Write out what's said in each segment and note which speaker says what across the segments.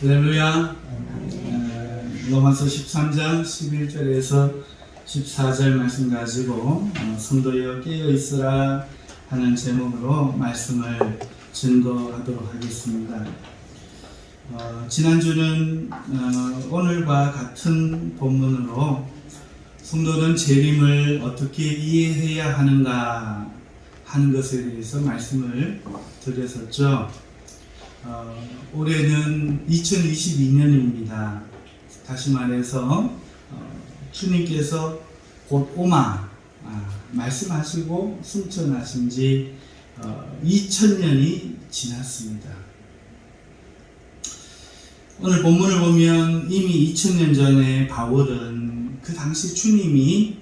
Speaker 1: 할렐루야. 로마서 13장 11절에서 14절 말씀 가지고 성도여 깨어있으라 하는 제목으로 말씀을 증거하도록 하겠습니다. 지난주는 오늘과 같은 본문으로 성도는 재림을 어떻게 이해해야 하는가 하는 것에 대해서 말씀을 드렸었죠. 올해는 2022년입니다. 다시 말해서 주님께서 곧 오마 말씀하시고 승천하신 지 2000년이 지났습니다. 오늘 본문을 보면 이미 2000년 전에 바울은 그 당시 주님이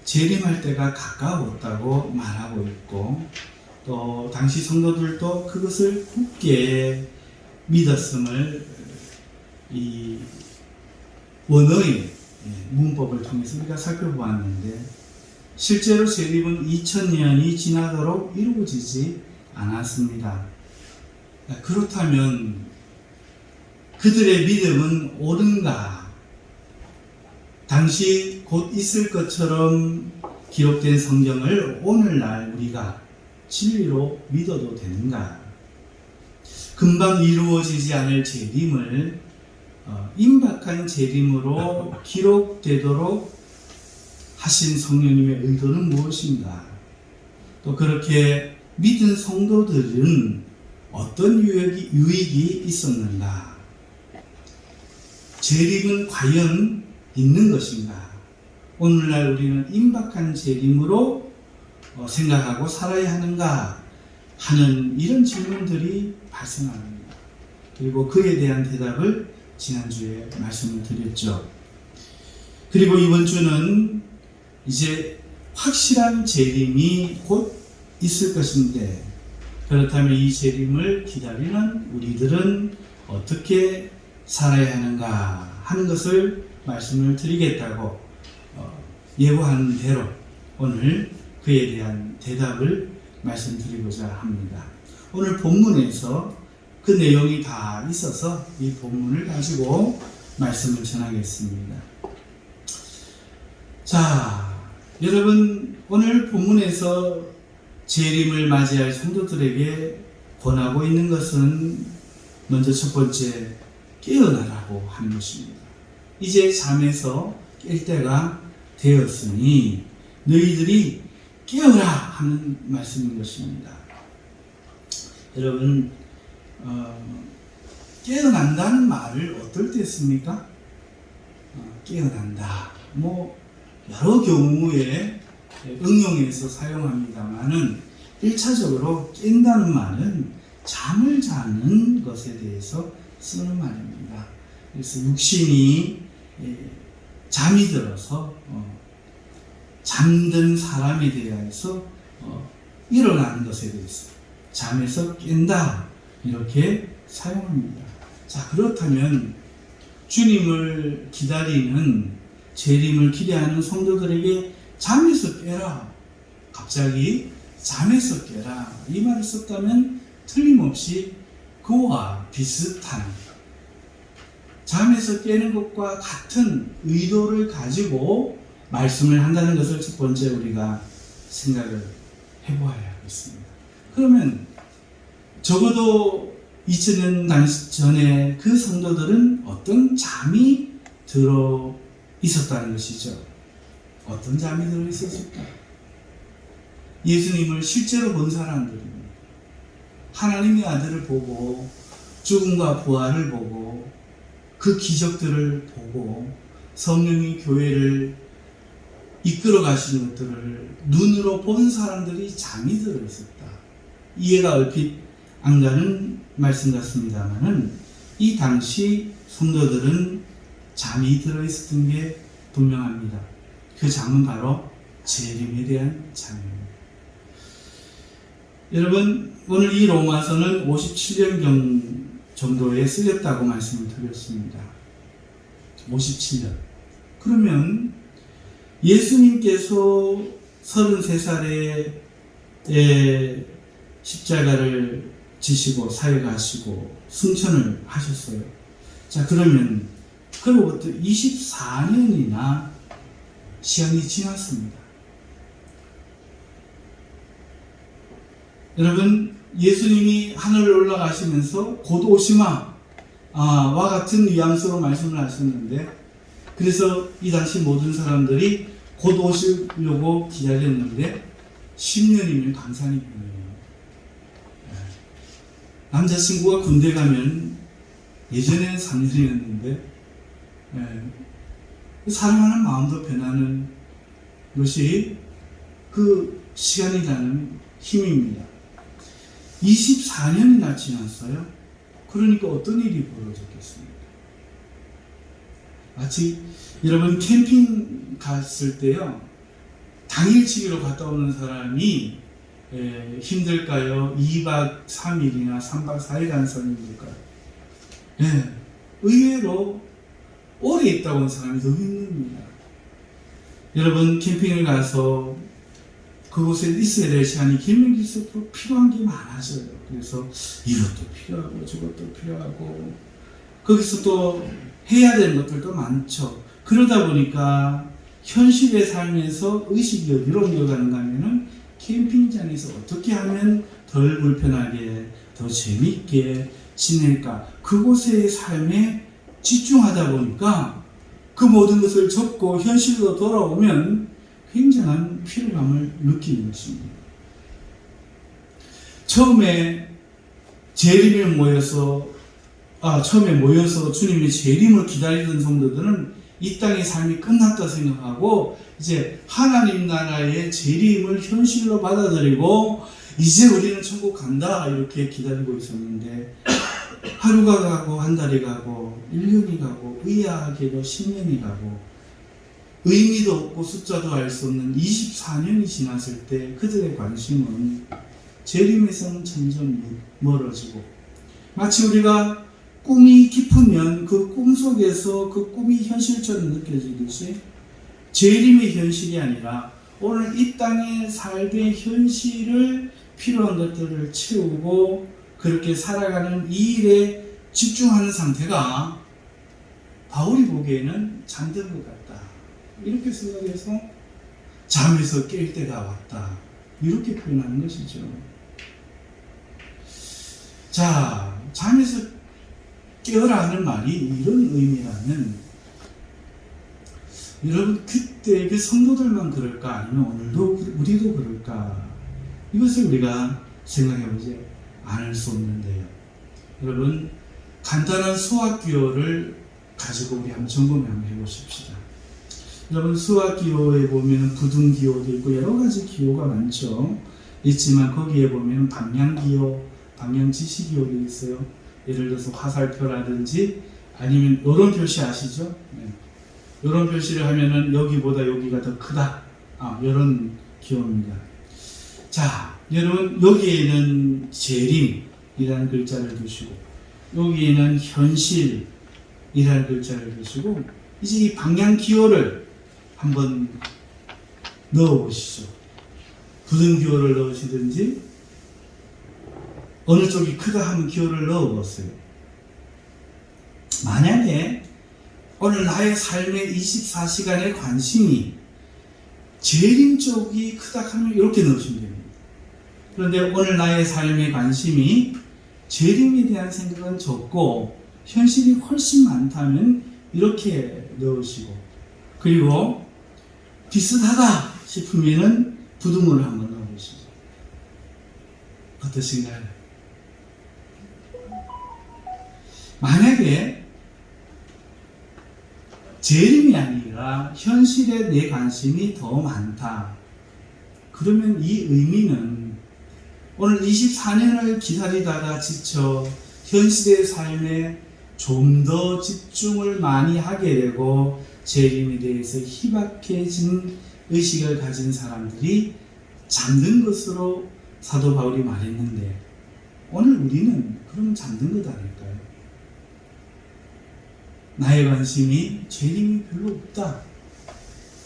Speaker 1: 재림할 때가 가까웠다고 말하고 있고, 또 당시 성도들도 그것을 굳게 믿었음을 이 원어의 문법을 통해서 우리가 살펴보았는데, 실제로 재림은 2000년이 지나도록 이루어지지 않았습니다. 그렇다면 그들의 믿음은 옳은가? 당시 곧 있을 것처럼 기록된 성경을 오늘날 우리가 진리로 믿어도 되는가? 금방 이루어지지 않을 재림을 임박한 재림으로 기록되도록 하신 성령님의 의도는 무엇인가? 또 그렇게 믿은 성도들은 어떤 유익이 있었는가? 재림은 과연 있는 것인가? 오늘날 우리는 임박한 재림으로 생각하고 살아야 하는가 하는 이런 질문들이 발생합니다. 그리고 그에 대한 대답을 지난주에 말씀을 드렸죠. 그리고 이번 주는 이제 확실한 재림이 곧 있을 것인데, 그렇다면 이 재림을 기다리는 우리들은 어떻게 살아야 하는가 하는 것을 말씀을 드리겠다고 예고한 대로 오늘 그에 대한 대답을 말씀드리고자 합니다. 오늘 본문에서 그 내용이 다 있어서 이 본문을 가지고 말씀을 전하겠습니다. 자, 여러분, 오늘 본문에서 재림을 맞이할 성도들에게 권하고 있는 것은 먼저 첫 번째, 깨어나라고 하는 것입니다. 이제 잠에서 깰 때가 되었으니 너희들이 깨어라 하는 말씀인 것입니다. 여러분, 깨어난다는 말을 어떨 때 씁니까? 깨어난다. 여러 경우에 응용해서 사용합니다만은 1차적으로 깬다는 말은 잠을 자는 것에 대해서 쓰는 말입니다. 그래서 육신이 잠이 들어서 잠든 사람에 대해서 일어나는 것에 대해서 잠에서 깬다 이렇게 사용합니다. 자, 그렇다면 주님을 기다리는 재림을 기대하는 성도들에게 잠에서 깨라, 갑자기 잠에서 깨라 이 말을 썼다면 틀림없이 그와 비슷한 잠에서 깨는 것과 같은 의도를 가지고 말씀을 한다는 것을 첫 번째 우리가 생각을 해보아야 하겠습니다. 그러면 적어도 2000년 전에 그 성도들은 어떤 잠이 들어 있었다는 것이죠. 어떤 잠이 들어 있었을까? 예수님을 실제로 본 사람들입니다. 하나님의 아들을 보고 죽음과 부활을 보고 그 기적들을 보고 성령이 교회를 이끌어 가시는 것들을 눈으로 본 사람들이 잠이 들어 있었다. 이해가 얼핏 안 가는 말씀 같습니다만은 이 당시 성도들은 잠이 들어 있었던 게 분명합니다. 그 잠은 바로 재림에 대한 잠입니다. 여러분, 오늘 이 로마서는 57년경 정도에 쓰였다고 말씀을 드렸습니다. 57년. 그러면 예수님께서 33살에 십자가를 지시고 사역하시고 승천을 하셨어요. 자, 그러면 그로부터 24년이나 시간이 지났습니다. 여러분, 예수님이 하늘을 올라가시면서 곧 오시마 와 같은 뉘앙스로 말씀을 하셨는데, 그래서 이 당시 모든 사람들이 곧 오시려고 기다렸는데 10년이면 강산이 변해요. 남자친구가 군대 가면 예전에는 3년이었는데 사랑하는 마음도 변하는 것이 그 시간이라는 힘입니다. 24년이나 지났어요. 그러니까 어떤 일이 벌어졌겠습니까? 마치 여러분 캠핑 갔을 때요, 당일치기로 갔다 오는 사람이 힘들까요? 2박 3일이나 3박 4일 간 사람이 힘들까요? 의외로 오래 있다 온 사람이 더 힘듭니다. 여러분, 캠핑을 가서 그곳에 있어야 될 시간이 길면 길수록 필요한 게 많아져요. 그래서 이것도 필요하고 저것도 필요하고 거기서 또 해야 되는 것들도 많죠. 그러다 보니까 현실의 삶에서 의식이 어디로 옮겨가는가 하면은 캠핑장에서 어떻게 하면 덜 불편하게 더 재밌게 지낼까, 그곳의 삶에 집중하다 보니까 그 모든 것을 접고 현실로 돌아오면 굉장한 피로감을 느끼는 것입니다. 처음에 모여서 주님의 재림을 기다리던 성도들은 이 땅의 삶이 끝났다 생각하고 이제 하나님 나라의 재림을 현실로 받아들이고 이제 우리는 천국 간다 이렇게 기다리고 있었는데, 하루가 가고 한 달이 가고 1년이 가고 의아하게도 10년이 가고 의미도 없고 숫자도 알 수 없는 24년이 지났을 때 그들의 관심은 재림에서는 점점 멀어지고, 마치 우리가 꿈이 깊으면 그 꿈 속에서 그 꿈이 현실처럼 느껴지듯이 재림의 현실이 아니라 오늘 이 땅의 삶의 현실을 필요한 것들을 채우고 그렇게 살아가는 이 일에 집중하는 상태가 바울이 보기에는 잠든 것 같다, 이렇게 생각해서 잠에서 깰 때가 왔다, 이렇게 표현하는 것이죠. 자, 잠에서 깨어라 하는 말이 이런 의미라면 여러분, 그때 그 성도들만 그럴까 아니면 오늘도 우리도 그럴까, 이것을 우리가 생각해보지 않을 수 없는데요. 여러분, 간단한 수학기호를 가지고 우리 한번 점검을 한번 해보십시다. 여러분, 수학기호에 보면 부등기호도 있고 여러 가지 기호가 많죠. 있지만 거기에 보면 방향기호, 방향지시기호도 있어요. 예를 들어서 화살표라든지 아니면 이런 표시 아시죠? 이런 표시를 하면은 여기보다 여기가 더 크다, 이런 기호입니다. 자, 여러분, 여기에는 재림이라는 글자를 두시고 여기에는 현실이라는 글자를 두시고 이제 이 방향 기호를 한번 넣어보시죠. 부등기호를 넣으시든지 어느 쪽이 크다 하면 기호를 넣어보세요. 만약에 오늘 나의 삶의 24시간의 관심이 재림 쪽이 크다 하면 이렇게 넣으시면 됩니다. 그런데 오늘 나의 삶의 관심이 재림에 대한 생각은 적고 현실이 훨씬 많다면 이렇게 넣으시고, 그리고 비슷하다 싶으면은 부등호를 한번 넣어보시죠. 어떠신가요? 만약에 재림이 아니라 현실에 내 관심이 더 많다, 그러면 이 의미는 오늘 24년을 기다리다가 지쳐 현실의 삶에 좀 더 집중을 많이 하게 되고 재림에 대해서 희박해진 의식을 가진 사람들이 잠든 것으로 사도 바울이 말했는데, 오늘 우리는 그럼 잠든 것 아닐까요? 나의 관심이 재림이 별로 없다,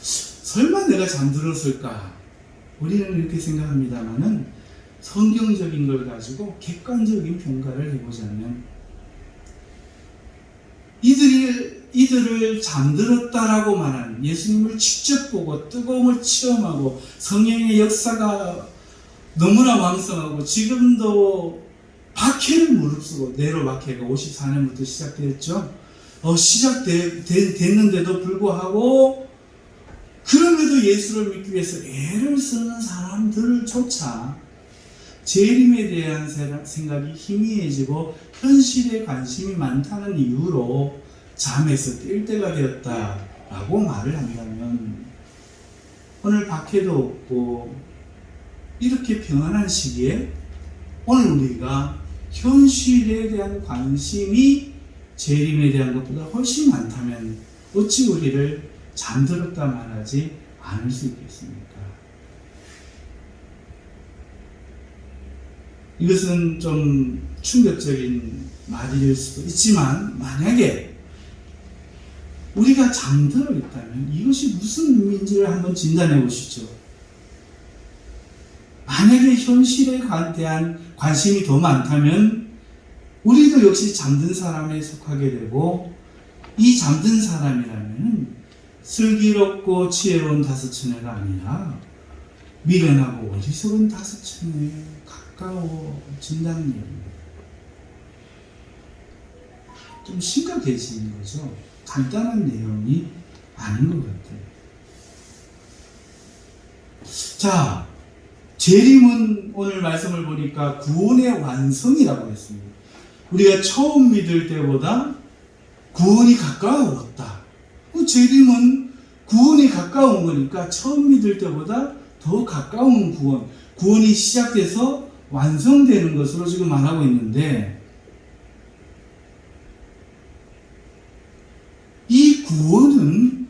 Speaker 1: 설마 내가 잠들었을까? 우리는 이렇게 생각합니다만은 성경적인 걸 가지고 객관적인 평가를 해보자면 이들을 잠들었다라고 말하는 예수님을 직접 보고 뜨거움을 체험하고 성령의 역사가 너무나 왕성하고 지금도 박해를 무릅쓰고 네로 박해가 54년부터 시작되었죠. 시작됐는데도 불구하고 그럼에도 예수를 믿기 위해서 애를 쓰는 사람들을 조차 재림에 대한 생각이 희미해지고 현실에 관심이 많다는 이유로 잠에서 깰 때가 되었다라고 말을 한다면 오늘 박해도 없고 이렇게 평안한 시기에 오늘 우리가 현실에 대한 관심이 재림에 대한 것보다 훨씬 많다면 어찌 우리를 잠들었다 말하지 않을 수 있겠습니까? 이것은 좀 충격적인 말일 수도 있지만 만약에 우리가 잠들어 있다면 이것이 무슨 의미인지를 한번 진단해 보시죠. 만약에 현실에 대한 관심이 더 많다면 우리도 역시 잠든 사람에 속하게 되고 이 잠든 사람이라면 슬기롭고 지혜로운 다섯처녀가 아니라 미련하고 어리석은 다섯처녀에 가까워진다는 얘기입니다. 좀 심각해지는 거죠. 간단한 내용이 아닌 것 같아요. 자, 재림은 오늘 말씀을 보니까 구원의 완성이라고 했습니다. 우리가 처음 믿을 때보다 구원이 가까웠다. 재림은 구원이 가까운 거니까 처음 믿을 때보다 더 가까운 구원이 시작돼서 완성되는 것으로 지금 말하고 있는데 이 구원은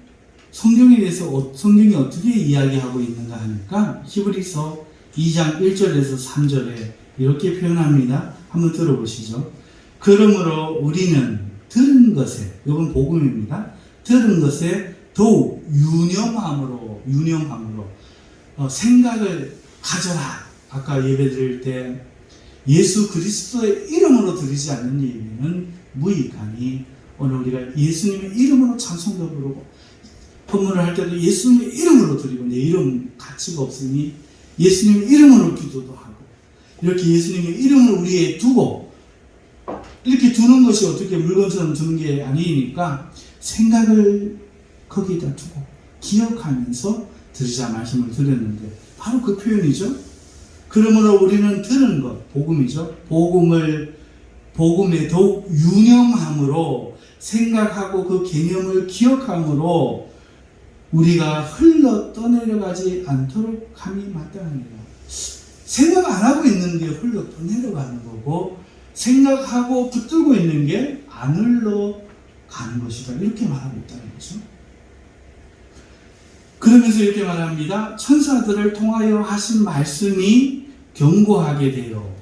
Speaker 1: 성경에 대해서 성경이 어떻게 이야기하고 있는가 하니까 히브리서 2장 1절에서 3절에 이렇게 표현합니다. 한번 들어보시죠. 그러므로 우리는 들은 것에, 이건 복음입니다. 들은 것에 더욱 유념함으로 생각을 가져라. 아까 예배 드릴 때 예수 그리스도의 이름으로 드리지 않는 예배는 무익하니 오늘 우리가 예수님의 이름으로 찬송도 부르고 법문을 할 때도 예수님의 이름으로 드리고 내 이름 가치가 없으니 예수님의 이름으로 기도도 하고 이렇게 예수님의 이름을 우리에 두고 이렇게 두는 것이 어떻게 물건처럼 두는 게 아니니까 생각을 거기에다 두고 기억하면서 드리자 말씀을 드렸는데 바로 그 표현이죠. 그러므로 우리는 들은 것, 복음이죠. 복음에 더욱 유념함으로 생각하고 그 개념을 기억함으로 우리가 흘러 떠내려가지 않도록 함이 마땅합니다. 생각 안 하고 있는 게 흘러 떠내려가는 거고 생각하고 붙들고 있는 게 안 흘러가는 것이다. 이렇게 말하고 있다는 거죠. 그러면서 이렇게 말합니다. 천사들을 통하여 하신 말씀이 경고하게 되어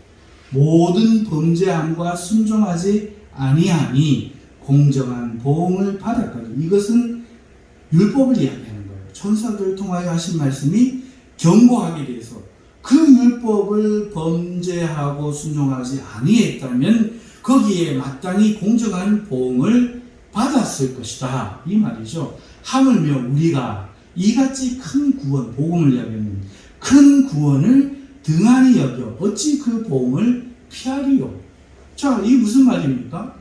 Speaker 1: 모든 범죄함과 순종하지 아니하니 공정한 보응을 받았거든. 이것은 율법을 이야기하는 거예요. 천사들을 통하여 하신 말씀이 경고하게 돼서 그 율법을 범죄하고 순종하지 아니했다면 거기에 마땅히 공정한 보응을 받았을 것이다. 이 말이죠. 하물며 우리가 이같이 큰 구원, 복음을 이야기하는 큰 구원을 등한히 여겨 어찌 그 보응을 피하리요. 자, 이게 무슨 말입니까?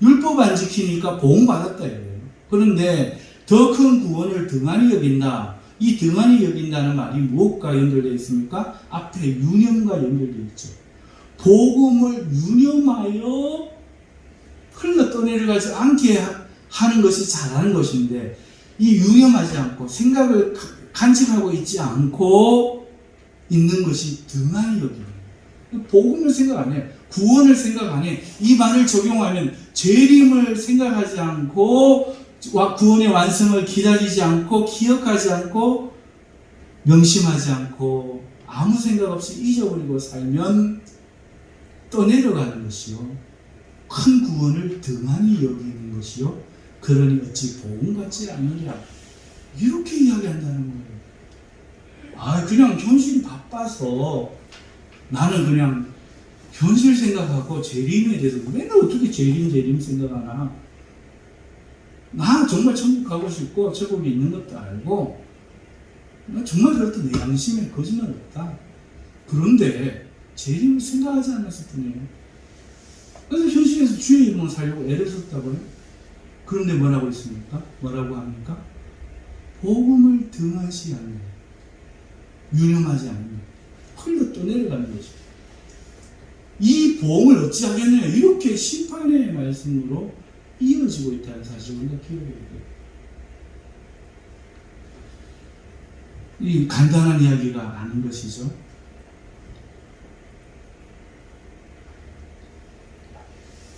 Speaker 1: 율법 안 지키니까 보응 받았다 이거예요. 그런데 더 큰 구원을 등한히 여긴다. 이 등한히 여긴다는 말이 무엇과 연결되어 있습니까? 앞에 유념과 연결되어 있죠. 복음을 유념하여 흘러 떠내려가지 않게 하는 것이 잘하는 것인데 이 유념하지 않고 생각을 간직하고 있지 않고 있는 것이 등한히 여기는 복음을 생각 안 해. 구원을 생각 안 해. 이 말을 적용하면 재림을 생각하지 않고 구원의 완성을 기다리지 않고 기억하지 않고 명심하지 않고 아무 생각 없이 잊어버리고 살면 떠내려가는 것이요. 큰 구원을 등한히 여기는 것이요. 그러니 어찌 복음 같지 않느냐. 이렇게 이야기한다는 거예요. 그냥 현실이 바빠서 나는 그냥 현실 생각하고 재림에 대해서 맨날 어떻게 재림 생각하나. 나 정말 천국 가고 싶고 천국에 있는 것도 알고 나 정말 그렇다. 내 양심에 거짓말 없다. 그런데 재림을 생각하지 않았을 뿐이에요. 그래서 현실에서 주의 이름을 살려고 애를 썼다고요. 그런데 뭐라고 있습니까? 뭐라고 합니까? 복음을 등한시 않는, 유념하지 않는, 흘러 떠내려가는 거죠. 이 보험을 어찌하겠느냐, 이렇게 심판의 말씀으로 이어지고 있다는 사실을 우리가 기억해야 돼요. 이 간단한 이야기가 아닌 것이죠.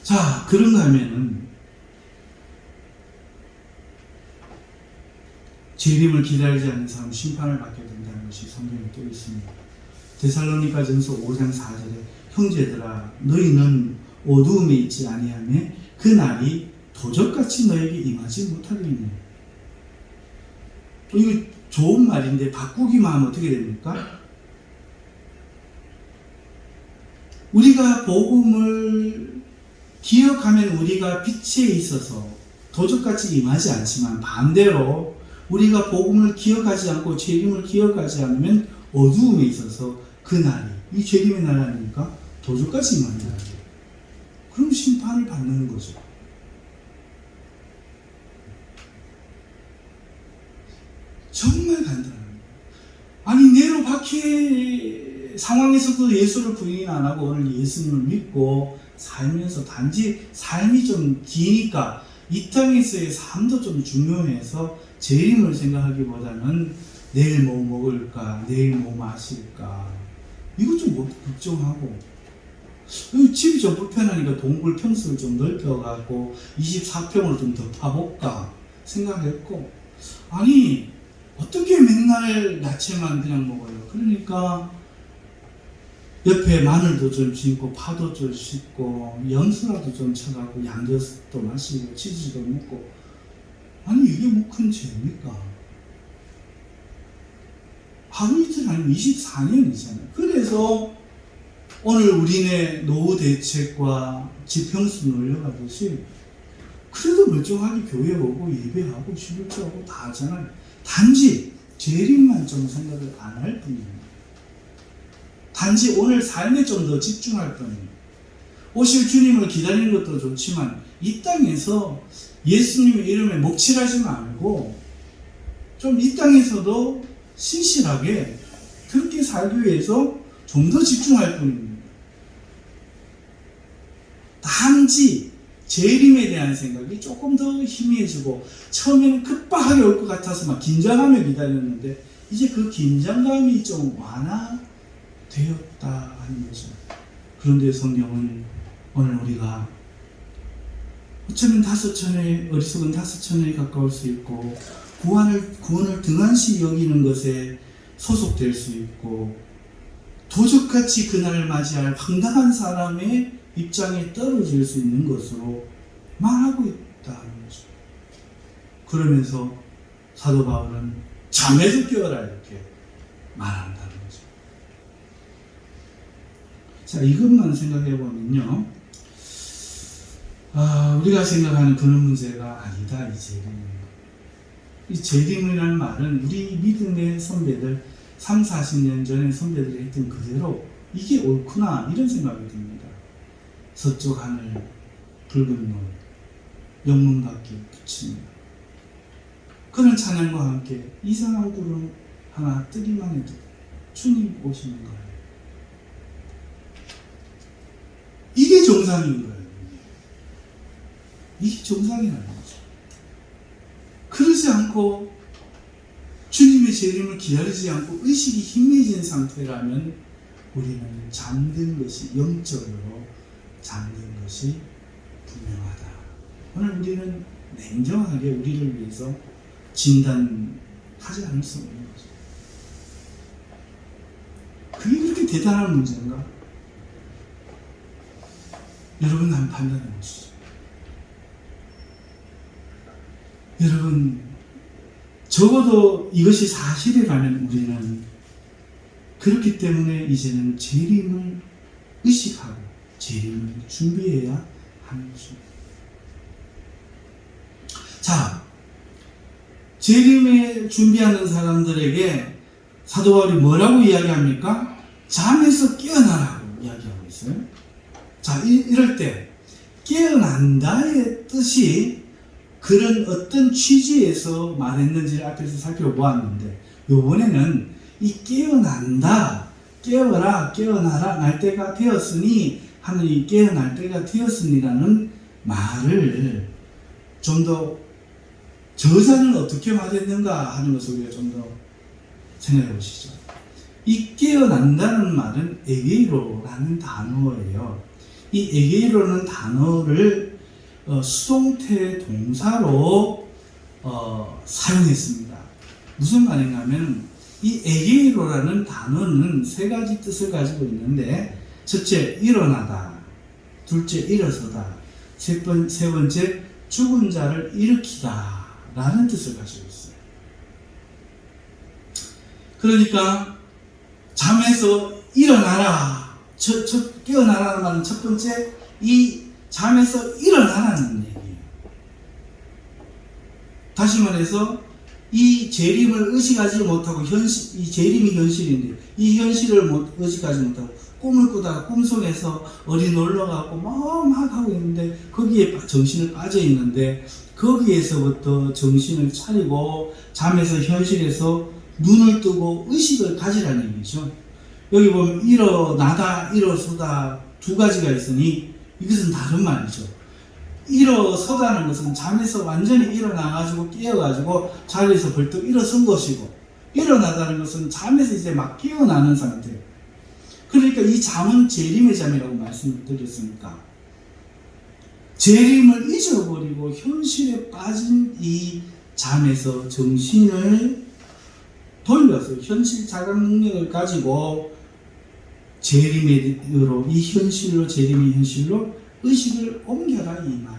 Speaker 1: 자, 그런가 하면은 재림을 기다리지 않는 사람은 심판을 받게 된다는 것이 성경에 또 있습니다. 데살로니가전서 5장 4절에 형제들아 너희는 어두움에 있지 아니하며 그 날이 도적같이 너에게 임하지 못하리니. 이거 좋은 말인데 바꾸기만 하면 어떻게 됩니까? 우리가 복음을 기억하면 우리가 빛에 있어서 도적같이 임하지 않지만 반대로 우리가 복음을 기억하지 않고 재림을 기억하지 않으면 어두움에 있어서 그 날이, 이 재림의 날 아닙니까? 도적같이 임하는 날이에요. 그럼 심판을 받는 거죠. 정말 간단합니다. 아니 네로 박해 상황에서도 예수를 부인 안 하고 오늘 예수님을 믿고 살면서 단지 삶이 좀 기니까 이 땅에서의 삶도 좀 중요해서 재림을 생각하기보다는 내일 뭐 먹을까, 내일 뭐 마실까, 이거 좀 걱정하고, 집이 좀 불편하니까 동굴 평수를 좀 넓혀갖고 24평을 좀 더 파볼까 생각했고, 아니 어떻게 맨날 야채만 그냥 먹어요. 그러니까 옆에 마늘도 좀 심고 파도 좀 심고 연수라도 좀 쳐가고 양젓도 마시고 치즈도 먹고, 아니 이게 뭐 큰 죄입니까? 하루 이틀 아니면 24년이잖아요. 그래서 오늘 우리네 노후 대책과 지평수 늘려가듯이 그래도 멀쩡하게 교회 오고 예배하고 11조하고 다 하잖아요. 단지 재림만 좀 생각을 안 할 뿐입니다. 단지 오늘 삶에 좀 더 집중할 뿐입니다. 오실 주님을 기다리는 것도 좋지만 이 땅에서 예수님의 이름에 목칠하지 말고 좀 이 땅에서도 신실하게 그렇게 살기 위해서 좀 더 집중할 뿐입니다. 단지 재림에 대한 생각이 조금 더 희미해지고 처음에는 급박하게 올 것 같아서 막 긴장하며 기다렸는데 이제 그 긴장감이 좀 완화되었다 하는 거죠. 그런데 성경은 오늘 우리가 어쩌면 어리석은 다섯천에 가까울 수 있고 구원을 등한시 여기는 것에 소속될 수 있고 도적같이 그날을 맞이할 황당한 사람의 입장에 떨어질 수 있는 것으로 말하고 있다는 거죠. 그러면서 사도 바울은 잠에서 깨어라 이렇게 말한다는 거죠. 자, 이것만 생각해 보면요, 우리가 생각하는 그런 문제가 아니다. 이 재림이라는 말은 우리 믿음의 선배들 3, 40년 전에 선배들이 했던 그대로 이게 옳구나 이런 생각이 듭니다. 서쪽 하늘 붉은 노을 영문 밖에 붙입니다. 그런 찬양과 함께 이상한 구름 하나 뜨기만 해도 주님 오시는 거예요. 이게 정상인 거예요. 이게 정상이라는 거죠. 그러지 않고 주님의 재림을 기다리지 않고 의식이 희미해진 상태라면 우리는 잠든 것이, 영적으로 잠든 것이 분명하다. 오늘 우리는 냉정하게 우리를 위해서 진단하지 않을 수 없는 거죠. 그게 그렇게 대단한 문제인가? 여러분 한번 판단해 보시죠. 여러분, 적어도 이것이 사실이라면 우리는 그렇기 때문에 이제는 재림을 의식하고 재림을 준비해야 하는 것입니다. 자, 재림에 준비하는 사람들에게 사도 바울이 뭐라고 이야기합니까? 잠에서 깨어나라고 이야기하고 있어요. 자, 이럴 때 깨어난다의 뜻이 그런 어떤 취지에서 말했는지를 앞에서 살펴보았는데, 이번에는 이 깨어난다, 깨어라, 깨어나라, 날 때가 되었으니 하느니 깨어날 때가 되었으니라는 말을 좀 더 저자는 어떻게 말했는가 하는 것을 우리가 좀 더 생각해 보시죠. 이 깨어난다는 말은 에게이로라는 단어예요. 이 에게이로는 단어를 수동태 동사로 사용했습니다. 무슨 말인가하면 이 에게이로라는 단어는 세 가지 뜻을 가지고 있는데, 첫째 일어나다, 둘째 일어서다, 세 번째 죽은 자를 일으키다 라는 뜻을 가지고 있어요. 그러니까 잠에서 일어나라, 깨어나라는 말은 첫 번째 이 잠에서 일어나라는 얘기예요. 다시 말해서 이 재림을 의식하지 못하고 이 재림이 현실인데 이 현실을 의식하지 못하고 꿈을 꾸다가 꿈속에서 어디 놀러가고 막 하고 있는데 거기에 정신을 빠져 있는데, 거기에서부터 정신을 차리고 잠에서 현실에서 눈을 뜨고 의식을 가지라는 얘기죠. 여기 보면 일어나다, 일어서다 두 가지가 있으니 이것은 다른 말이죠. 일어서다는 것은 잠에서 완전히 일어나가지고 깨어가지고 자리에서 벌떡 일어선 것이고, 일어나다는 것은 잠에서 이제 막 깨어나는 상태. 그러니까 이 잠은 재림의 잠이라고 말씀을 드렸으니까, 재림을 잊어버리고 현실에 빠진 이 잠에서 정신을 돌려서 현실 자각 능력을 가지고 재림으로, 이 현실로, 재림의 현실로 의식을 옮겨라 이 말이에요.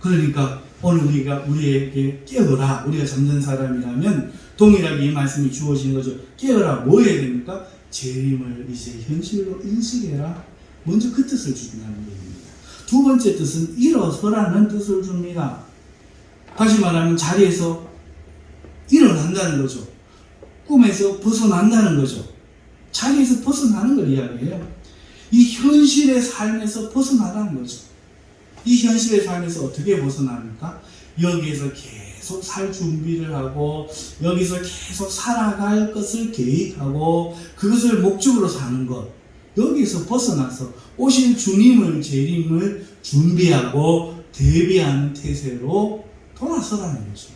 Speaker 1: 그러니까 오늘 우리에게 깨어라, 우리가 잠든 사람이라면 동일하게 이 말씀이 주어지는 거죠. 깨어라, 뭐 해야 됩니까? 재림을 이제 현실로 인식해라. 먼저 그 뜻을 준다는 얘기입니다. 두 번째 뜻은 일어서라는 뜻을 줍니다. 다시 말하면 자리에서 일어난다는 거죠. 꿈에서 벗어난다는 거죠. 자리에서 벗어나는 걸 이야기해요. 이 현실의 삶에서 벗어나라는 거죠. 이 현실의 삶에서 어떻게 벗어납니까? 여기에서 계속 살 준비를 하고, 여기서 계속 살아갈 것을 계획하고, 그것을 목적으로 사는 것. 여기에서 벗어나서 오실 주님을, 재림을 준비하고 대비하는 태세로 돌아서라는 거죠.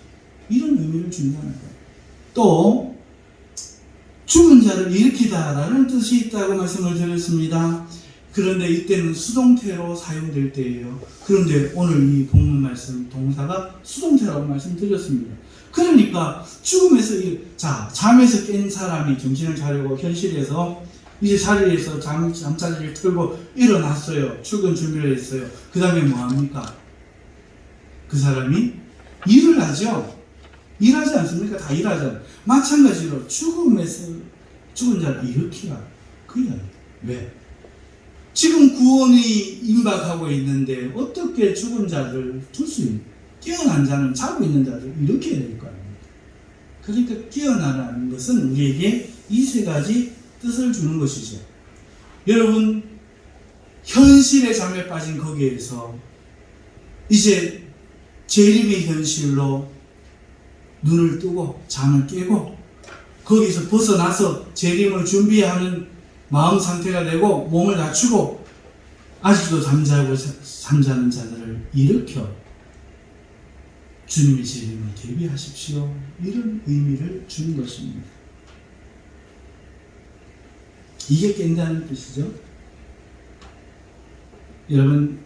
Speaker 1: 이런 의미를 준다는 거예요. 또 죽은 자를 일으키다라는 뜻이 있다고 말씀을 드렸습니다. 그런데 이때는 수동태로 사용될 때예요. 그런데 오늘 이 본문 말씀 동사가 수동태라고 말씀드렸습니다. 그러니까 죽음에서 잠에서 깬 사람이 정신을 차리고 현실에서 이제 자리에서 잠자리를 틀고 일어났어요. 출근 준비를 했어요. 그 다음에 뭐합니까? 그 사람이 일을 하죠. 일하지 않습니까? 다 일하잖아요. 마찬가지로 죽음에서 죽은 자를 일으키라. 그 이야기. 왜? 지금 구원이 임박하고 있는데 어떻게 죽은 자를 둘 수 있는, 깨어난 자는 자고 있는 자를 일으켜야 될 거 아닙니까? 그러니까 깨어나라는 것은 우리에게 이 세 가지 뜻을 주는 것이죠. 여러분, 현실의 잠에 빠진 거기에서 이제 재림의 현실로 눈을 뜨고 잠을 깨고 거기서 벗어나서 재림을 준비하는 마음 상태가 되고 몸을 낮추고 아직도 잠자는 자들을 일으켜 주님의 재림을 대비하십시오. 이런 의미를 주는 것입니다. 이게 깬다는 뜻이죠. 여러분,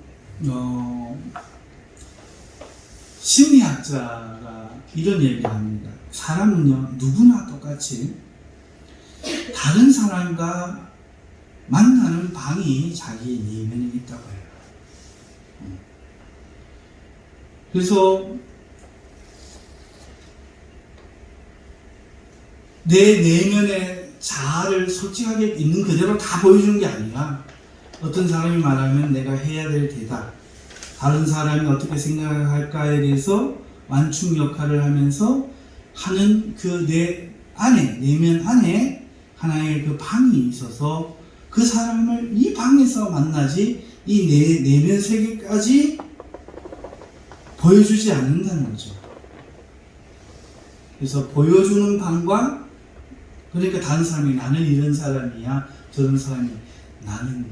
Speaker 1: 심리학자가 이런 얘기를 합니다. 사람은요, 누구나 똑같이 다른 사람과 만나는 방이 자기 내면에 있다고 해요. 그래서 내 내면에 자아를 솔직하게 있는 그대로 다 보여주는 게 아니라 어떤 사람이 말하면 내가 해야 될 대답, 다른 사람이 어떻게 생각할까에 대해서 완충 역할을 하면서 하는 그 내 안에, 내면 안에 하나의 그 방이 있어서 그 사람을 이 방에서 만나지 이 내면 세계까지 보여주지 않는다는 거죠. 그래서 보여주는 방과, 그러니까 다른 사람이 나는 이런 사람이야, 저런 사람이, 나는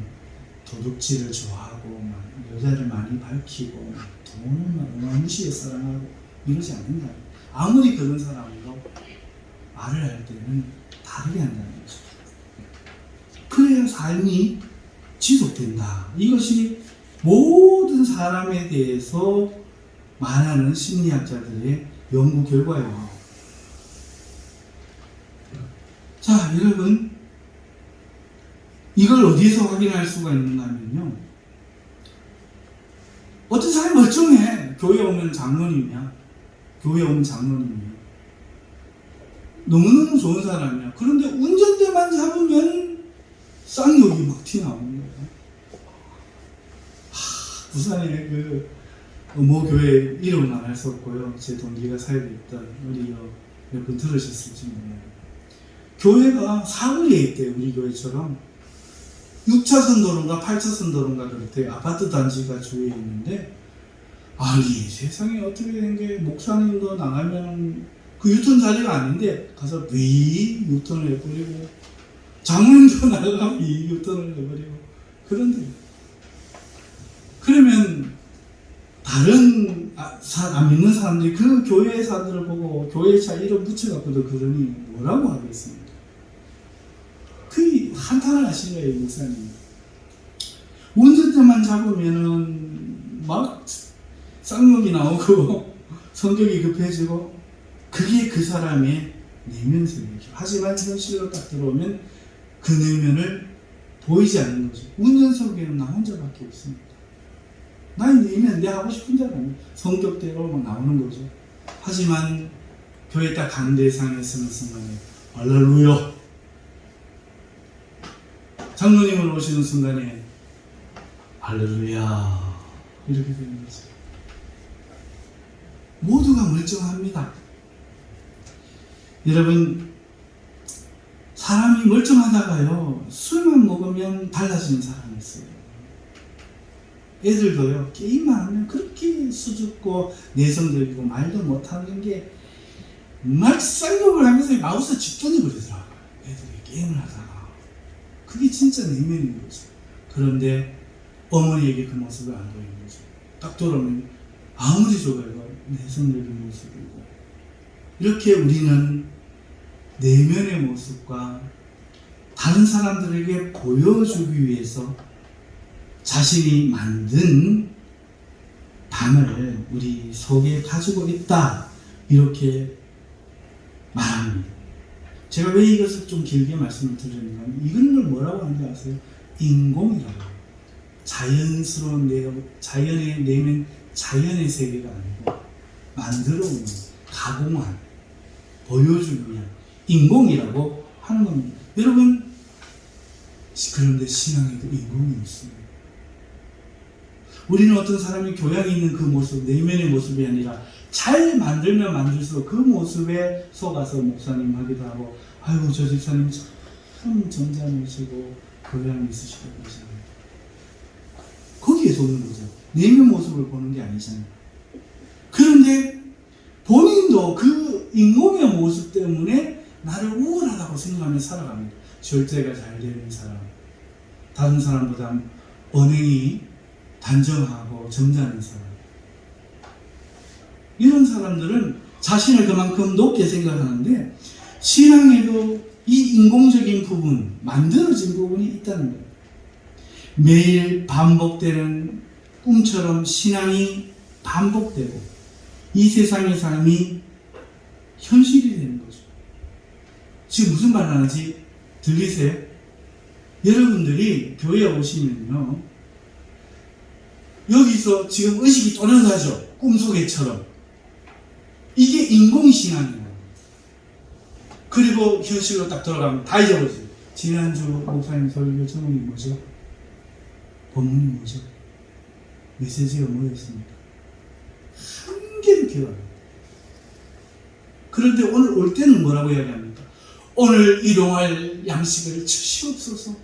Speaker 1: 도둑질을 좋아하고 막 여자를 많이 밝히고 돈을 막 어마무시하게 사랑하고 이러지 않는다. 아무리 그런 사람으로 말을 할 때는 다르게 한다는 거죠. 그래야 삶이 지속된다. 이것이 모든 사람에 대해서 말하는 심리학자들의 연구 결과예요. 자, 여러분, 이걸 어디에서 확인할 수가 있는가 하면요, 어떤 사람이 멀쩡해. 교회 오면 장로님이야. 너무너무 좋은 사람이야. 그런데 운전대만 잡으면 쌍욕이 막 튀어나오는 거예요. 부산에 모 교회 이름은 안 할 수 없고요. 제 동기가 사역했던 우리 몇 분 들으셨을지 몰라요. 교회가 사거리에 있대요. 우리 교회처럼 6차선 도로인가 8차선 도로인가 그렇대요. 아파트 단지가 주위에 있는데, 아니 세상에 어떻게 된 게, 목사님도 나가면 그 유턴 자리가 아닌데 가서 위 유턴을 해버리고, 장로님도 나가면 위 유턴을 해버리고, 그런데 그러면 다른 안 믿는 사람들이 그 교회 사람들을 보고 교회 차 이름 붙여갖고도 그러니 뭐라고 하겠습니까? 그 한탄을 하신 거예요, 목사님. 운전대만 잡으면은 막 쌍욕이 나오고 성격이 급해지고, 그게 그 사람의 내면 세계죠. 하지만 현실로 딱 들어오면 그 내면을 보이지 않는 거죠. 운전석에는 나 혼자밖에 없습니다. 나의 내면, 내 하고 싶은 대로 성격대로 막 나오는 거죠. 하지만 교회 딱 강대상에 서는 순간에 할렐루야, 장로님을 오시는 순간에 할렐루야, 이렇게 되는 거죠. 모두가 멀쩡합니다. 여러분, 사람이 멀쩡하다가요, 술만 먹으면 달라지는 사람이 있어요. 애들도요, 게임만 하면 그렇게 수줍고 내성적이고 말도 못하는 게 막 쌍욕을 하면서 마우스 쥐뚜니 버리더라고요. 애들이 게임을 하다가. 그게 진짜 내면인 거죠. 그런데 어머니에게 그 모습을 안 보이는 거죠. 딱 돌아오면 아무리 좋아해도 내성적인 모습이고, 이렇게 우리는 내면의 모습과 다른 사람들에게 보여주기 위해서 자신이 만든 방을 우리 속에 가지고 있다, 이렇게 말합니다. 제가 왜 이것을 좀 길게 말씀을 드리는가 하면, 이런 걸 뭐라고 하는지 아세요? 인공이라고. 자연스러운 자연의 내면, 자연의 세계가 아니고 만들어온, 가공한, 보여주기 위한 인공이라고 하는 겁니다. 여러분, 그런데 신앙에도 인공이 있습니다. 우리는 어떤 사람이 교양이 있는 그 모습, 내면의 모습이 아니라 잘 만들면 만들수록 그 모습에 속아서 목사님 하기도 하고, 아이고 저 집사님 참 점잖으시고 교양이 있으시다고 그러잖아요. 거기에 속는 거죠. 내면 모습을 보는 게 아니잖아요. 그런데 본인도 그 인공의 모습 때문에 나를 우월하다고 생각하며 살아갑니다. 절제가 잘 되는 사람, 다른 사람보다 언행이 단정하고 점잖은 사람, 이런 사람들은 자신을 그만큼 높게 생각하는데, 신앙에도 이 인공적인 부분, 만들어진 부분이 있다는 거예요. 매일 반복되는 꿈처럼 신앙이 반복되고 이 세상의 삶이 현실이 되는 거죠. 지금 무슨 말 하는지 들리세요? 여러분들이 교회에 오시면요, 여기서 지금 의식이 또렷하죠. 꿈속에처럼. 이게 인공신앙이에요. 그리고 현실로 딱 들어가면 다 잊어버리죠. 지난주 목사님 설교 제목이 뭐죠? 본문이 뭐죠? 메시지가 뭐였습니까? 한 개도 기억 안 나요. 그런데 오늘 올 때는 뭐라고 이야기합니까? 오늘 일용할 양식을 주시옵소서.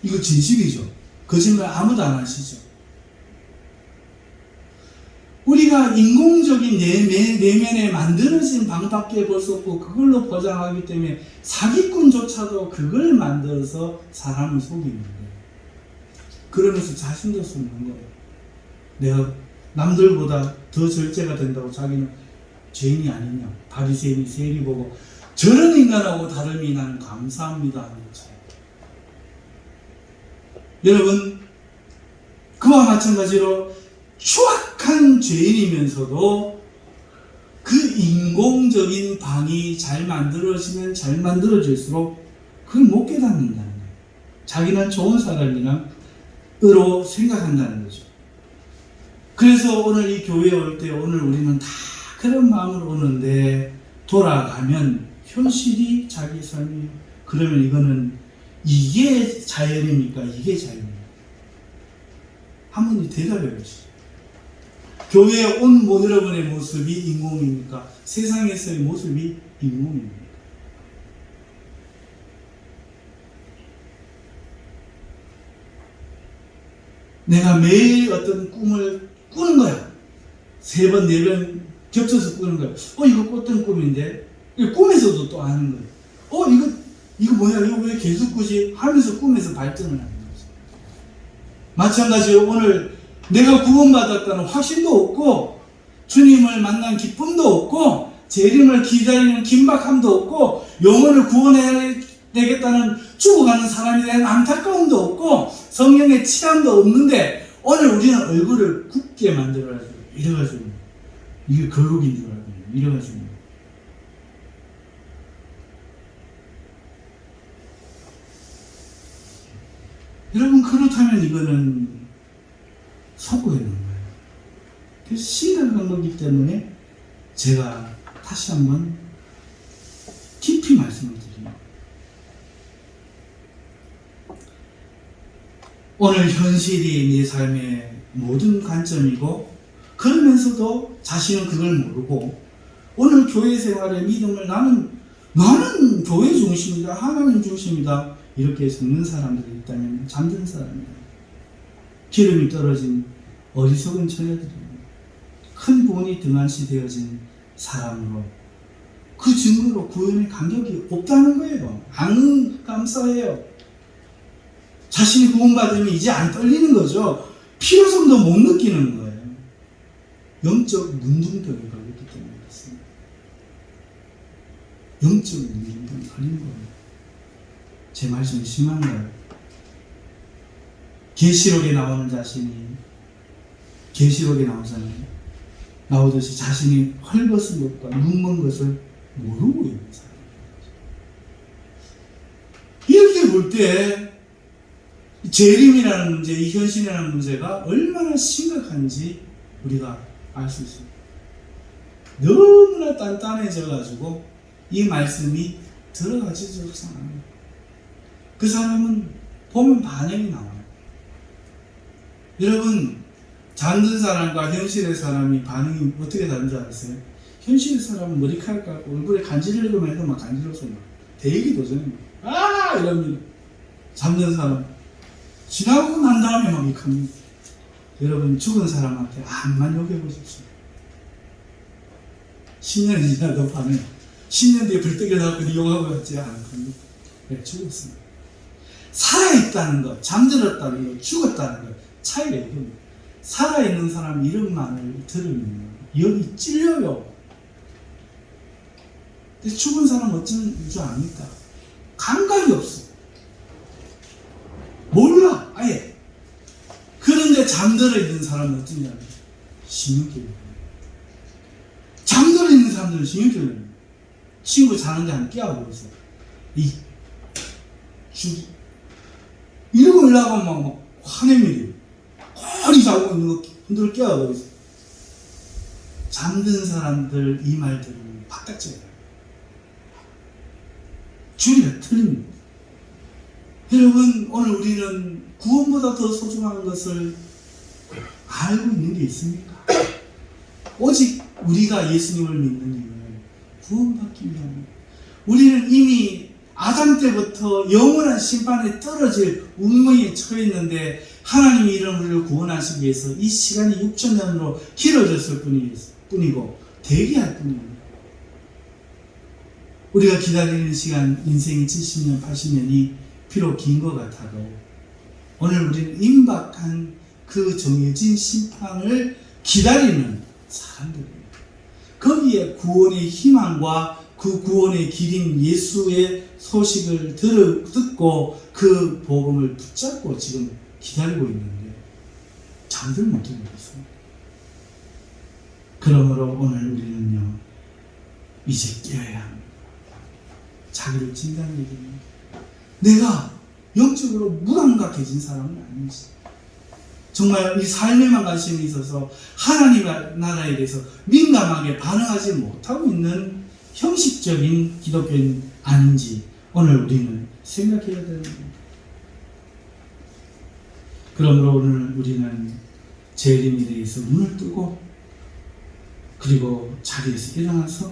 Speaker 1: 이거 진실이죠. 거짓말 아무도 안 하시죠. 우리가 인공적인 내면에 만들어진 방밖에 볼 수 없고 그걸로 포장하기 때문에 사기꾼조차도 그걸 만들어서 사람을 속이는 거예요. 그러면서 자신도 속는 거예요. 내가 남들보다 더 절제가 된다고 자기는 죄인이 아니냐, 바리새인이 세리 보고 저런 인간하고 다름이 나는 감사합니다 하는 거죠. 여러분, 그와 마찬가지로 추악한 죄인이면서도 그 인공적인 방이 잘 만들어지면 잘 만들어질수록 그걸 못 깨닫는다는 거예요. 자기는 좋은 사람이라로 생각한다는 거죠. 그래서 오늘 이 교회에 올 때 오늘 우리는 다 그런 마음으로 오는데 돌아가면 현실이 자기 삶이에요. 그러면 이거는 이게 자연입니까? 이게 자연입니까? 한번 대답해 보시죠. 교회에 온 여러분의 모습이 인공입니까? 세상에서의 모습이 인공입니까? 내가 매일 어떤 꿈을 꾸는 거야. 3번, 4번 겹쳐서 꾸는 거야. 이거 꿨던 꿈인데? 꿈에서도 또 아는 거예요. 이거 뭐야? 이거 왜 계속 꾸지? 하면서 꿈에서 발전을 하는 거죠. 마찬가지로 오늘 내가 구원받았다는 확신도 없고, 주님을 만난 기쁨도 없고, 재림을 기다리는 긴박함도 없고, 영혼을 구원해야 되겠다는 죽어가는 사람에 대한 안타까움도 없고, 성령의 치함도 없는데, 오늘 우리는 얼굴을 굳게 만들어가지고, 이래가지고, 이게 거룩인 줄 알고, 이래가지고. 여러분, 그렇다면 이거는 속고 있는 거예요. 그래서 심각한 거기 때문에 제가 다시 한번 깊이 말씀을 드립니다. 오늘 현실이 내 삶의 모든 관점이고, 그러면서도 자신은 그걸 모르고, 오늘 교회 생활의 믿음을 나는 교회 중심이다, 하나님 중심이다, 이렇게 적는 사람들이 있다면 잠든 사람이다. 기름이 떨어진 어리석은 처녀들입니다. 큰 구원이 등한시 되어진 사람으로 그 증거로 구원의 간격이 없다는 거예요. 안 감사해요. 자신이 구원받으면 이제 안 떨리는 거죠. 필요성도 못 느끼는 거예요. 영적 문둥병이 걸렸기 때문에 그렇습니다. 영적 문둥병이 걸린 거예요. 제 말씀이 심한가요? 계시록에 나오는 자신이 계시록에 나오듯이 자신이 헐벗은 것과 눈먼 것을 모르고 있는 사람입니다. 이렇게 볼 때 재림이라는 문제, 이 현실이라는 문제가 얼마나 심각한지 우리가 알 수 있습니다. 너무나 단단해져 가지고 이 말씀이 들어가지도 않아요. 그 사람은 보면 반응이 나와요. 여러분, 잠든 사람과 현실의 사람이 반응이 어떻게 다른 줄 아세요? 현실의 사람은 머리카락 깎고 얼굴에 간지르기만 해도 막 간지러워서 막 대기 도전해 이러면 잠든 사람 지나고 난 다음에 막 이합니다. 여러분, 죽은 사람한테 암만 욕해보십시오. 10년이 지나도 반응, 10년 뒤에 불 뜨게 나고 욕하고 있지 않습니다. 네, 죽었습니다. 살아있다는 것, 잠들었다는 것, 죽었다는 것, 차이가 이겁니다. 살아있는 사람 이름만을 들으면 여기 찔려요. 근데 죽은 사람 어찌는 줄 압니까? 감각이 없어. 몰라, 아예. 그런데 잠들어 있는 사람은 어쩐지 압니까? 신경질이에요. 잠들어 있는 사람들은 신경질이에요. 친구 자는데 한 깨워보고 있어. 이러고 올라가면 막 화냅니다. 거리 자고 있는 거 흔들어 깨워보고 있어. 잠든 사람들 이 말 들으면 바깥져요. 주리가 틀립니다. 여러분, 오늘 우리는 구원보다 더 소중한 것을 알고 있는 게 있습니까? 오직 우리가 예수님을 믿는 이유는 구원받기 위함입니다. 우리는 이미 아담 때부터 영원한 심판에 떨어질 운명에 처해 있는데 하나님이 이런 우리를 구원하시기 위해서 이 시간이 6,000년으로 길어졌을 뿐이고 대기할 뿐입니다. 우리가 기다리는 시간, 인생이 70년, 80년이 비록 긴 것 같아도 오늘 우리는 임박한 그 정해진 심판을 기다리는 사람들입니다. 거기에 구원의 희망과 그 구원의 길인 예수의 소식을 듣고 그 복음을 붙잡고 지금 기다리고 있는데 잠들 못 들고 있습니다. 그러므로 오늘 우리는요, 이제 깨어야 합니다. 자기를 진단해야 됩니다. 내가 영적으로 무감각해진 사람은 아닌지, 정말 이 삶에만 관심이 있어서 하나님의 나라에 대해서 민감하게 반응하지 못하고 있는 형식적인 기독교인 아닌지 오늘 우리는 생각해야 됩니다. 그러므로 오늘 우리는 재림에 대해서 눈을 뜨고 그리고 자리에서 일어나서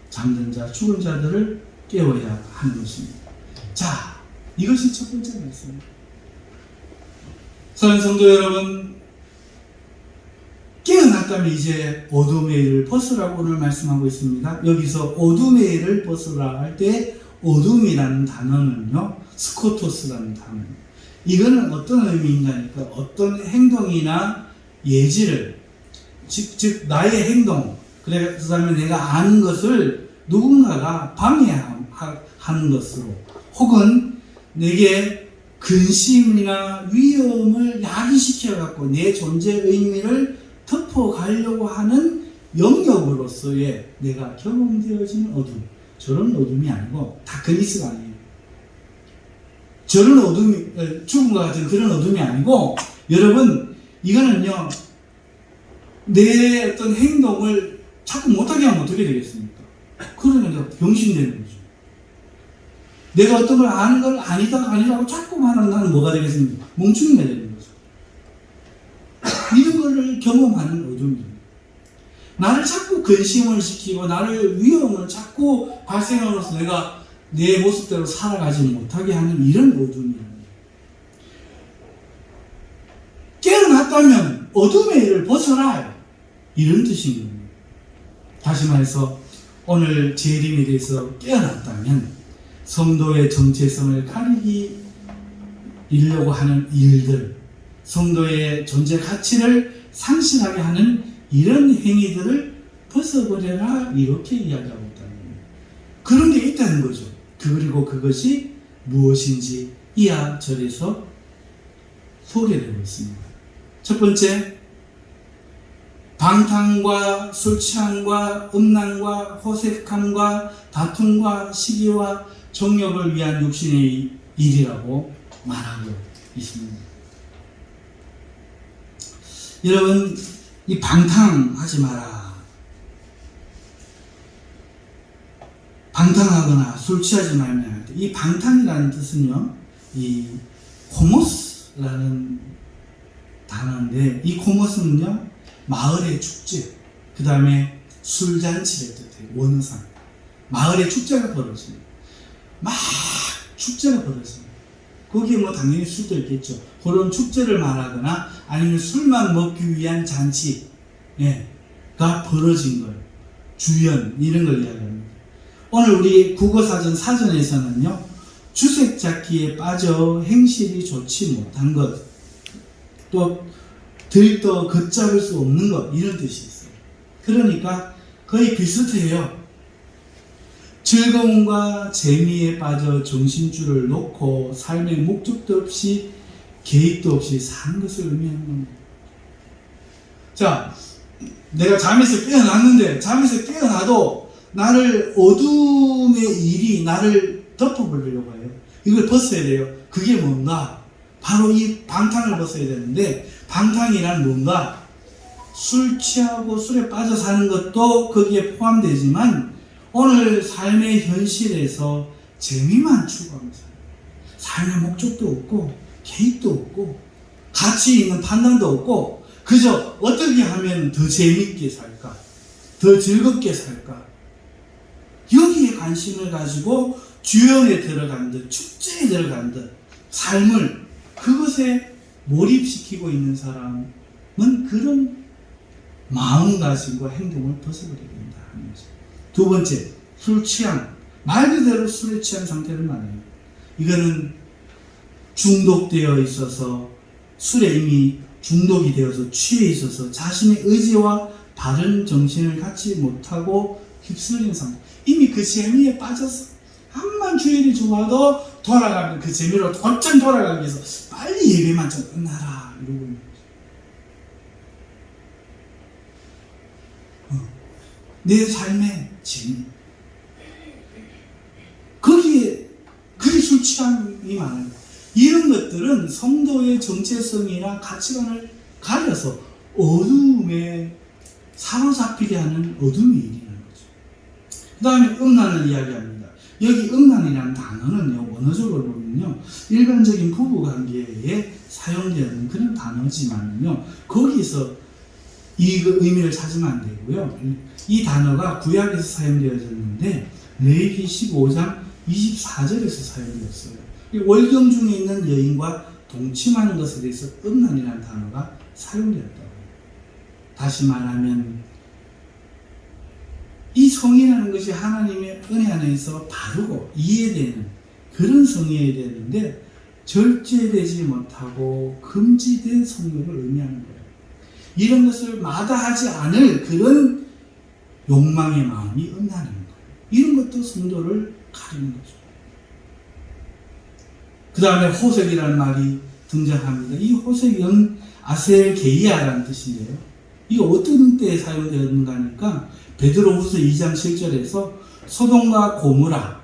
Speaker 1: 잠든 자, 죽은 자들을 깨워야 하는 것입니다. 자, 이것이 첫 번째 말씀입니다. 사랑하는 성도 여러분, 깨어났다면 이제 어둠의 일을 벗으라고 오늘 말씀하고 있습니다. 여기서 어둠의 일을 벗으라 할 때 어둠이라는 단어는요, 스코토스라는 단어입니다. 이거는 어떤 의미인가니까 어떤 행동이나 예지를 즉 나의 행동, 그 다음에 내가 아는 것을 누군가가 방해하는 것으로, 혹은 내게 근심이나 위험을 야기시켜갖고 내 존재의 의미를 덮어가려고 하는 영역으로서의 내가 경험되어지는 어둠, 저런 어둠이 아니고 다크니스가 아니에요. 저런 어둠이, 죽음과 같은 그런 어둠이 아니고, 여러분, 이거는요, 내 어떤 행동을 자꾸 못하게 하면 어떻게 되겠습니까? 그러면 내가 병신되는 거죠. 내가 어떤 걸 아는 걸 아니라고 자꾸 말하면 나는 뭐가 되겠습니까? 멍충이가 되는 거죠. 이런 거를 경험하는 어둠입니다. 나를 자꾸 근심을 시키고 나를 위험을 자꾸 발생함으로써 내가 내 모습대로 살아가지 못하게 하는 이런 어둠입니다. 깨어났다면 어둠의 일을 벗어라, 이런 뜻인 겁니다. 다시 말해서 오늘 재림에 대해서 깨어났다면 성도의 정체성을 가리려고 하는 일들, 성도의 존재 가치를 상실하게 하는 이런 행위들을 벗어버려라, 이렇게 이야기하고 있다는 겁니다. 그런 게 있다는 거죠. 그리고 그것이 무엇인지 이하 절에서 소개되고 있습니다. 첫 번째, 방탕과 술 취함과 음란과 호색함과 다툼과 시기와 정욕을 위한 육신의 일이라고 말하고 있습니다. 여러분, 이 방탕하지 마라, 방탕하거나 술 취하지 말면 할 때, 이 방탕이라는 뜻은요, 이 코모스라는 단어인데, 이 코모스는요, 마을의 축제, 그 다음에 술잔치를 뜻해요. 원어상 마을의 축제가 벌어집니다. 막 축제가 벌어집니다. 거기에 뭐 당연히 술도 있겠죠. 그런 축제를 말하거나 아니면 술만 먹기 위한 잔치가 벌어진 걸, 주연, 이런 걸 이야기합니다. 오늘 우리 국어사전 사전에서는요, 주색잡기에 빠져 행실이 좋지 못한 것, 또 들떠 걷잡을 수 없는 것, 이런 뜻이 있어요. 그러니까 거의 비슷해요. 즐거움과 재미에 빠져 정신줄을 놓고 삶의 목적도 없이 계획도 없이 사는 것을 의미하는 겁니다. 자, 내가 잠에서 깨어났는데, 잠에서 깨어나도 나를 어둠의 일이 나를 덮어버리려고 해요. 이걸 벗어야 돼요. 그게 뭔가? 바로 이 방탕을 벗어야 되는데, 방탕이란 뭔가? 술 취하고 술에 빠져 사는 것도 거기에 포함되지만, 오늘 삶의 현실에서 재미만 추구하는 사람. 삶의 목적도 없고 계획도 없고 가치 있는 판단도 없고 그저 어떻게 하면 더 재밌게 살까? 더 즐겁게 살까? 여기에 관심을 가지고 주연에 들어간 듯 축제에 들어간 듯 삶을 그것에 몰입시키고 있는 사람은 그런 마음가짐과 행동을 벗어버려야 된다 하는 거죠. 두 번째, 술 취향. 말 그대로 술에 취한 상태를 말해요. 이거는 중독되어 있어서 술에 이미 중독이 되어서 취해 있어서 자신의 의지와 바른 정신을 갖지 못하고 휩쓸린 상태. 이미 그 재미에 빠져서 암만 주일이 좋아도 돌아가면 그 재미로 곧장 돌아가기 위해서 빨리 예배만 좀 끝나라 이러고 있는 거죠. 내 삶의 재미. 거기에 그게 술 취함이 많아요. 이런 것들은 성도의 정체성이나 가치관을 가려서 어두움에 사로잡히게 하는 어둠의 일이라는 거죠. 그 다음에 음란을 이야기합니다. 여기 음란이라는 단어는요, 원어적으로 보면요, 일반적인 부부관계에 사용되는 그런 단어지만요, 거기서 이 의미를 찾으면 안 되고요. 이 단어가 구약에서 사용되어졌는데, 레위기 15장 24절에서 사용되었어요. 월경 중에 있는 여인과 동침하는 것에 대해서 음란이라는 단어가 사용되었다고. 다시 말하면 이 성이라는 것이 하나님의 은혜 안에서 바르고 이해되는 그런 성이어야 되는데 절제되지 못하고 금지된 성욕을 의미하는 거예요. 이런 것을 마다하지 않을 그런 욕망의 마음이 음란인 거예요. 이런 것도 성도를 가리는 거죠. 그 다음에 호색이라는 말이 등장합니다. 이 호색은 아셀게이아라는 뜻인데요. 이게 어떤 때에 사용되었는가 하니까 베드로후서 2장 7절에서 소돔과 고모라에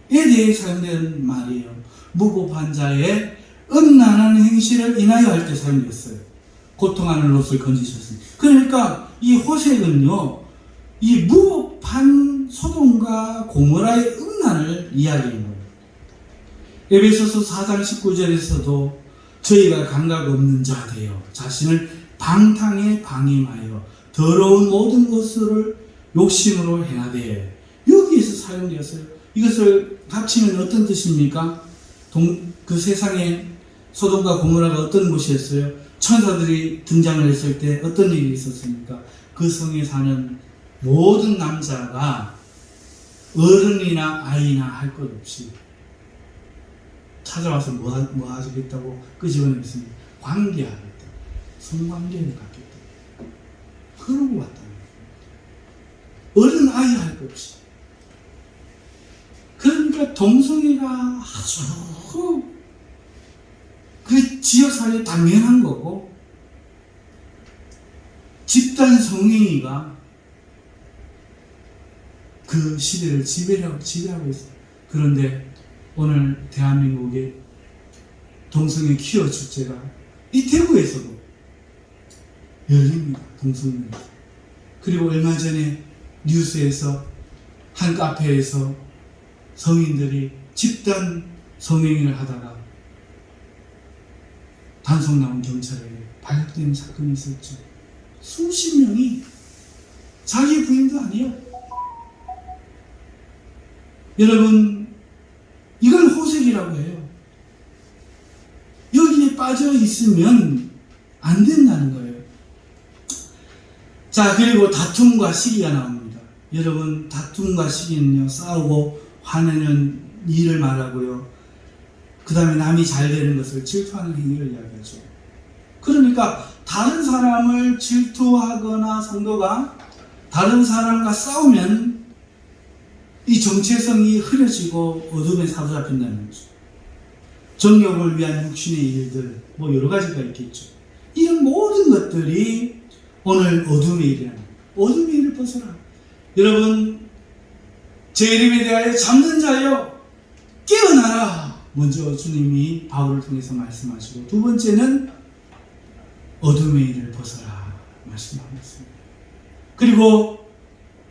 Speaker 1: 대해 사용된 말이에요. 무법한 자의 음란한 행실을 인하여 할 때 사용됐어요. 고통하는 롯을 건지셨습니다. 그러니까 이 호색은요, 이 무법한 소돔과 고모라의 음란을 이야기하는 거예요. 에베소서 4장 19절에서도 저희가 감각 없는 자 되어 자신을 방탕에 방임하여 더러운 모든 것을 욕심으로 행하되, 여기에서 사용되었어요. 이것을 합치면 어떤 뜻입니까? 그 세상에 소돔과 고모라가 어떤 곳이었어요? 천사들이 등장을 했을 때 어떤 일이 있었습니까? 그 성에 사는 모든 남자가 어른이나 아이나 할 것 없이 찾아와서 뭐 하겠다고 끄집어냈습니다. 관계하겠다. 성관계를 갖겠다. 그러고 왔다는 거예요. 어른 아이 할 것 없이. 그러니까 동성애가 아주 그 지역사회에 당연한 거고, 집단 성행위가 그 시대를 지배하고 있어요. 그런데 오늘 대한민국의 동성애 퀴어 축제가 이 대구에서도 열립니다. 동성애에서. 그리고 얼마 전에 뉴스에서 한 카페에서 성인들이 집단 성행위를 하다가 단속 나온 경찰에게 발각되는 사건이 있었죠. 수십 명이 자기 부인도 아니에요. 여러분, 이걸 호색이라고 해요. 여기에 빠져 있으면 안 된다는 거예요. 자, 그리고 다툼과 시기가 나옵니다. 여러분, 다툼과 시기는요, 싸우고 화내는 일을 말하고요, 그 다음에 남이 잘 되는 것을 질투하는 행위를 이야기하죠. 그러니까 다른 사람을 질투하거나 성도가 다른 사람과 싸우면 이 정체성이 흐려지고 어둠에 사로잡힌다는 거죠. 정욕을 위한 육신의 일들, 뭐 여러 가지가 있겠죠. 이런 모든 것들이 오늘 어둠의 일이라는 거예요. 어둠의 일을 벗어라. 여러분, 제 이름에 대하여 잠든 자여 깨어나라. 먼저 주님이 바울을 통해서 말씀하시고, 두 번째는 어둠의 일을 벗어라 말씀하고 있습니다. 그리고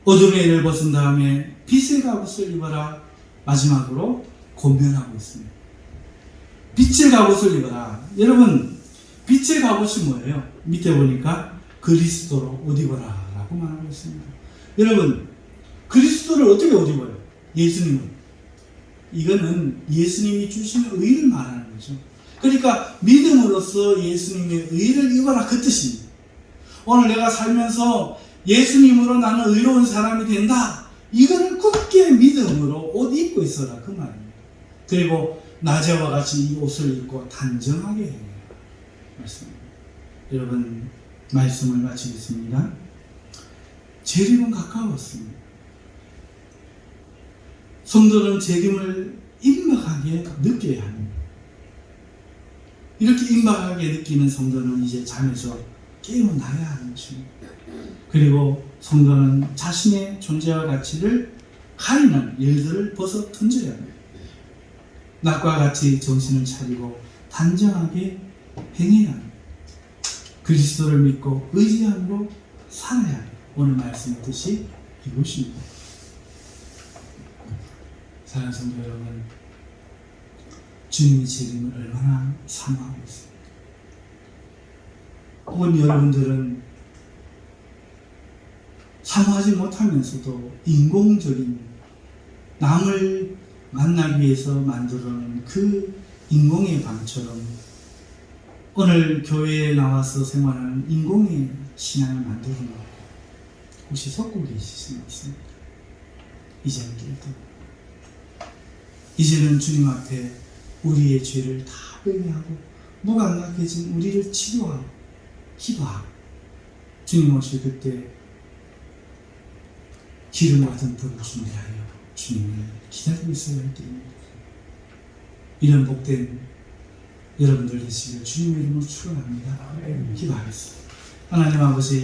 Speaker 1: 어둠의 일을 벗은 다음에 빛의 갑옷을 입어라. 마지막으로 권면하고 있습니다. 빛의 갑옷을 입어라. 여러분, 빛의 갑옷이 뭐예요? 밑에 보니까 그리스도로 옷 입어라 라고 말하고 있습니다. 여러분, 그리스도를 어떻게 옷 입어요? 예수님은. 이거는 예수님이 주시는 의를 말하는 거죠. 그러니까 믿음으로써 예수님의 의를 입어라 그 뜻입니다. 오늘 내가 살면서 예수님으로 나는 의로운 사람이 된다. 이거를 굳게 믿음으로 옷 입고 있어라 그 말입니다. 그리고 낮에와 같이 이 옷을 입고 단정하게 해야 말씀입니다. 여러분, 말씀을 마치겠습니다. 재림은 가까웠습니다. 성도는 재림을 임박하게 느껴야 합니다. 이렇게 임박하게 느끼는 성도는 이제 잠에서 깨어나야 하는 것입니다. 그리고 성도는 자신의 존재와 가치를 가리는 일들을 벗어 던져야 합니다. 낮과 같이 정신을 차리고 단정하게 행해야 합니다. 그리스도를 믿고 의지함으로 살아야 합니다. 오늘 말씀의 뜻이 이것입니다. 사랑하는 성도 여러분, 주님의 재림을 얼마나 사모하고 있습니까? 혹은 여러분들은 사모하지 못하면서도 인공적인 남을 만나기 위해서 만들어놓은 그 인공의 방처럼 오늘 교회에 나와서 생활하는 인공의 신앙을 만들어놓고 혹시 속고 계시지 않습니까? 이제는 이제는 주님 앞에 우리의 죄를 다 회개하고 무감각해진 우리를 치료하고 기도하고 주님 오실 그때 기름 같은 불을 준비하여 주님을 기다리고 있어야 할 때입니다. 이런 복된 여러분들 되시길 주님의 이름으로 축원합니다. 기도하겠습니다. 하나님 아버지,